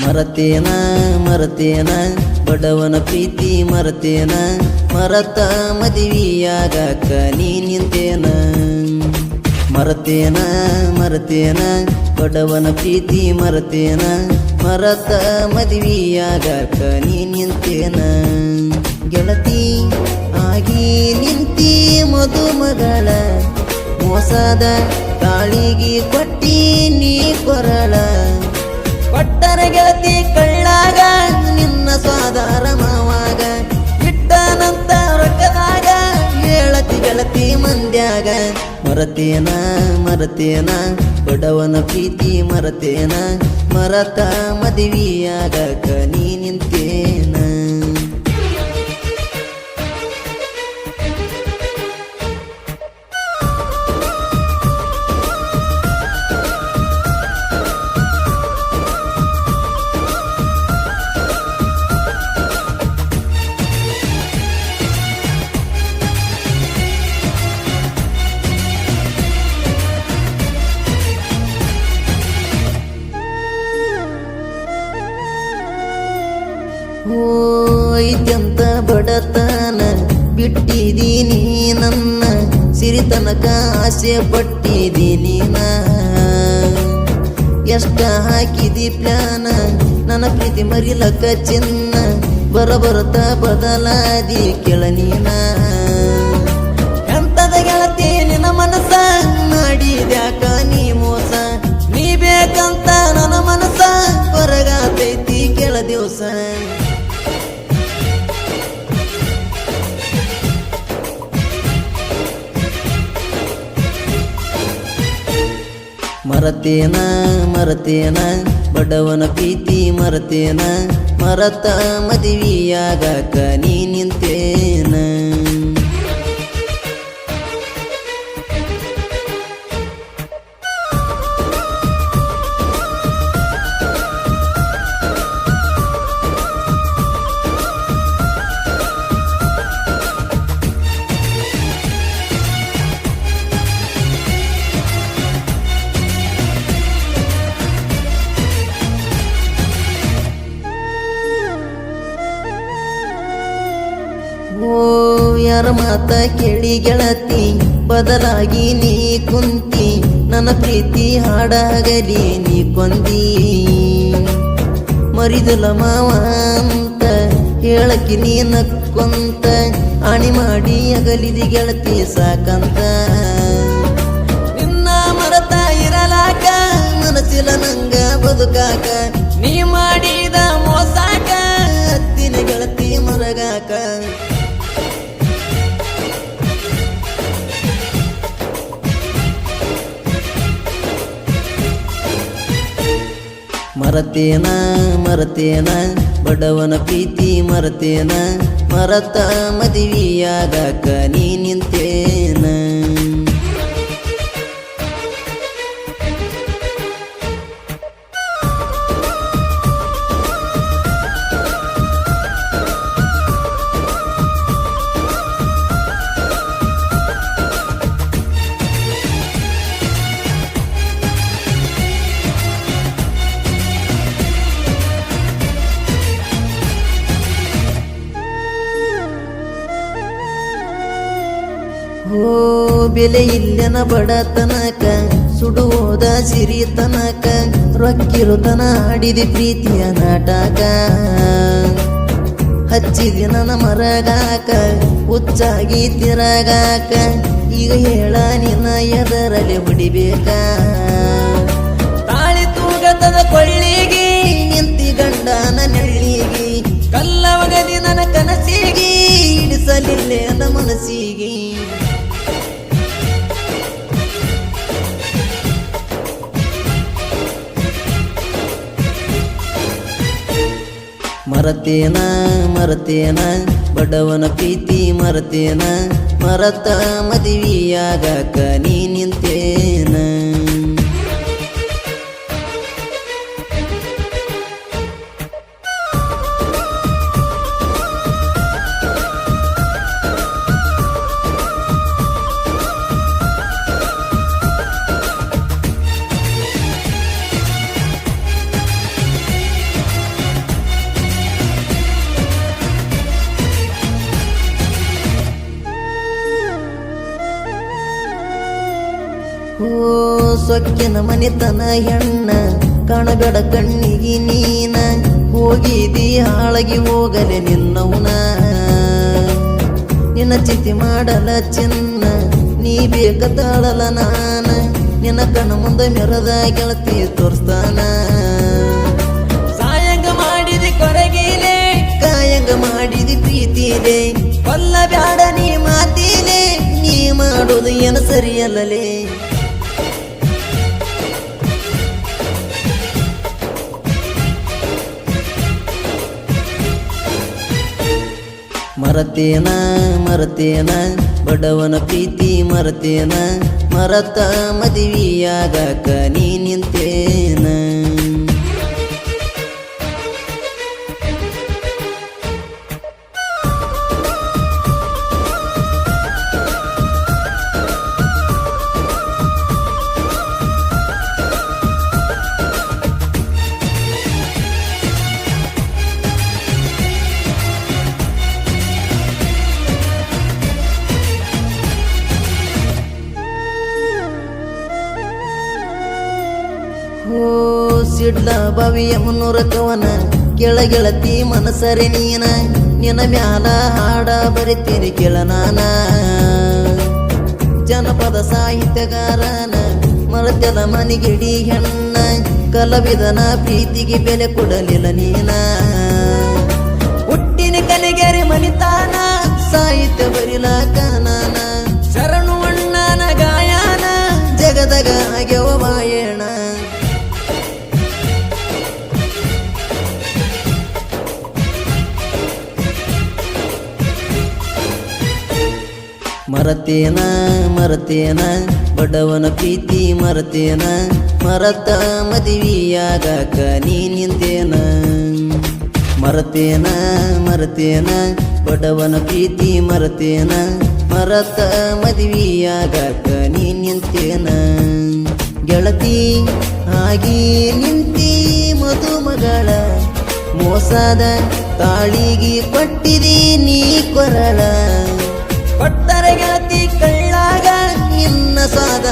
ಮರತೇನ ಮರತೇನ ಬಡವನ ಪ್ರೀತಿ ಮರತೇನ ಮರತ ಮದುವೆಯಾಗಾಕ ನೀ ನಿಂತೇನ ಮರತೇನ ಮರತೇನ ಬಡವನ ಪ್ರೀತಿ ಮರತೇನ ಮರತ ಮದುವೆಯಾಗಾಕ ನೀ ನಿಂತೇನ ಗೆಳತಿ ಆಗಿ ನಿಂತಿ ಮದುಮಗಳ ಮೋಸದ ತಾಳಿಗೆ ಕೊಟ್ಟಿ ನೀ ಕೊರಳ ಕೊಟ್ಟರ ಗೆಳತಿ ಕಳ್ಳಾಗ ನಿನ್ನ ಸ್ವಾದಾರ ಮಾವಾಗ ಇಟ್ಟ ನಂತರ ರೊಕ್ಕದಾಗ ಹೇಳತಿ ಗೆಳತಿ ಮಂದ್ಯಾಗ ಮರತೇನ ಮರತೇನ ಬಡವನ ಪ್ರೀತಿ ಮರತೇನ ಮರತ ಮದುವೆಯಾಗಾಕ ನೀ ನಿಂತೇನ ಐತ್ಯಂತ ಬಡತನ ಬಿಟ್ಟಿದೀನಿ ನನ್ನ ಸಿರಿತನಕ ಆಸೆ ಪಟ್ಟಿದೀನಿ ನಾ ಎಷ್ಟ ಹಾಕಿದಿ ಪ್ಲಾನ ನನ್ನ ಪ್ರೀತಿ ಮರಿಲಕ ಚಿನ್ನ ಬರಬರುತ್ತ ಬದಲಾದಿ ಕೆಳನೀನ ಎಂತದ ಗೆಳತಿ ನಿನ್ನ ಮನಸ್ಸ ಮಾಡಿದ್ಯಾಕ ನೀ ಮೋಸ ನೀ ಬೇಕಂತ ನನ್ನ ಮನಸ್ಸ ಹೊರಗಾತೈತಿ ಕೆಳ ದಿವಸ ಮರತೇನ ಮರತೇನ ಬಡವನ ಪ್ರೀತಿ ಮರತೇನ ಮರತ ಮದುವೆಯಾಗಾಕ ನೀ ನಿಂತೇನ ಯಾರ ಮಾತ ಕೇಳಿ ಗೆಳತಿ ಬದಲಾಗಿ ನೀ ಕುಂತಿ ನನ್ನ ಪ್ರೀತಿ ಹಾಡಾಗಲಿ ನೀ ಕೊಂದಿ ಮರಿದಲ ಮಾವ ಅಂತ ಹೇಳಕಿ ನೀ ನಕ್ಕೊಂತ ಆಣಿ ಮಾಡಿ ಅಗಲಿದಿ ಗೆಳತಿ ಸಾಕಂತ ನಿನ್ನ ಮರತ ಇರಲಾಕ ಮನಸ್ಸಿಲ ನಂಗ ಬದುಕಾಕ ನೀ ಮಾಡಿದ ಮೋಸಾಕ ಹತ್ತಿನ ಗೆಳತಿ ಮರಗಾಕ ಮರತೇನ ಮರತೇನ ಬಡವನ ಪ್ರೀತಿ ಮರತೇನ ಮರತ ಮದುವೆಯಾಗಾಕ ನೀ ನಿಂತೇನ ಬೆಲೆ ಇಲ್ಲನ ಬಡತನಕ ಸುಡುವುದ ಸಿರಿತನಕ ರೊಕ್ಕಿರುತನ ಆಡಿದಿ ಪ್ರೀತಿಯ ನಾಟಕ ಹಚ್ಚಿದಿ ನನ್ನ ಮರಗಾಕ ಹುಚ್ಚಾಗಿ ತಿರಗಾಕ ಈಗ ಹೇಳ ನಿನ್ನ ಎದರಲ್ಲಿ ಹೊಡಿಬೇಕ ತಾಳಿ ತೂಗತದ ಕೊಳ್ಳಿಗೆ ನಿಂತಿ ಗಂಡನ ನೆಳ್ಳಿಗೆ ಕಲ್ಲವಗದಿ ನನ್ನ ಕನಸಿಗೆ ಇಡಿಸಲಿಲ್ಲೇ ನನ್ನ ಮನಸ್ಸಿಗೆ ಮರತೇನ ಮರತೇನ ಬಡವನ ಪ್ರೀತಿ ಮರತೇನ ಮರತ ಮದುವೆಯಾಗಾಕ ನೀ ನಿಂತೇನ ಸೊಕ್ಕಿನ ಮನಿತನ ಹೆಣ್ಣ ಕಾಣಬೇಡ ಕಣ್ಣಿಗೆ ನೀನ ಹೋಗಿದಿ ಹಾಳಗಿ ಹೋಗಲೆ ನಿನ್ನವನ ನಿನ್ನ ಚಿಂತೆ ಮಾಡಲ ಚಿನ್ನ ನೀ ಬೇಕ ತಾಳಲ ನಾನ ನಿನ್ನ ಕಣ್ಣ ಮುಂದೆ ಮೆರದ ಗೆಳತಿ ತೋರಿಸ್ತಾನ ಸಾಯಂಗ ಮಾಡಿದಿ ಕೊರಗಿಲೆ ಕಾಯಂಗ ಮಾಡಿದಿ ಪ್ರೀತಿಲೆ ಕೊಲ್ಲ ಬ್ಯಾಡ ನೀ ಮಾತಿಲೆ ನೀ ಮಾಡೋದು ಏನು ಸರಿಯಲ್ಲಲೇ ಮರತೇನ ಮರತೇನ ಬಡವನ ಪ್ರೀತಿ ಮರತೇನ ಮರತ ಮದುವೆಯಾಗಕ ನೀ ನಿಂತೇನ ಸಿಡ್ಲ ಬಾವಿಯ ಮುನ್ನೂರ ಕವನ ಕೆಳಗೆಳತಿ ಮನಸರೆ ನೀನ ನಿನ್ನ ಮ್ಯಾಲ ಹಾಡ ಬರಿತೀನಿ ಕೆಳನಾನ ಜನಪದ ಸಾಹಿತ್ಯಗಾರನ ಮರತೆಲ ಮನಿಗಿಡಿ ಹೆಣ್ಣ ಕಲಾವಿದನ ಪ್ರೀತಿಗೆ ಬೆಲೆ ಕೊಡಲಿಲ್ಲ ನೀನ ಹುಟ್ಟಿನ ಕಲಿಗೆರೆ ಮನಿತಾನ ಸಾಹಿತ್ಯ ಬರಿಲಾಕ ನಾನ ಶರಣು ಅಣ್ಣನ ಗಾಯನ ಜಗದಗ ಆಗ್ಯವ ಬಾಯಣ ಮರತೇನ ಮರತೇನ ಬಡವನ ಪ್ರೀತಿ ಮರತೇನ ಮರತ ಮದುವೆಯಾಗಕ ನೀ ನಿಂತೇನ ಮರತೇನ ಮರತೇನ ಬಡವನ ಪ್ರೀತಿ ಮರತೇನ ಮರತ ಮದುವೆಯಾಗಕ ನೀ ನಿಂತೇನ ಗೆಳತಿ ಆಗಿ ನಿಂತಿ ಮದುಮಗಳ ಮೋಸದ ತಾಳಿಗೆ ಕೊಟ್ಟಿದಿ ನೀ ಕೊರಳ ಕೊಟ್ಟರೆ ಗೆಳತಿ ಕಳ್ಳಾಗ ಇನ್ನ ಸಾದ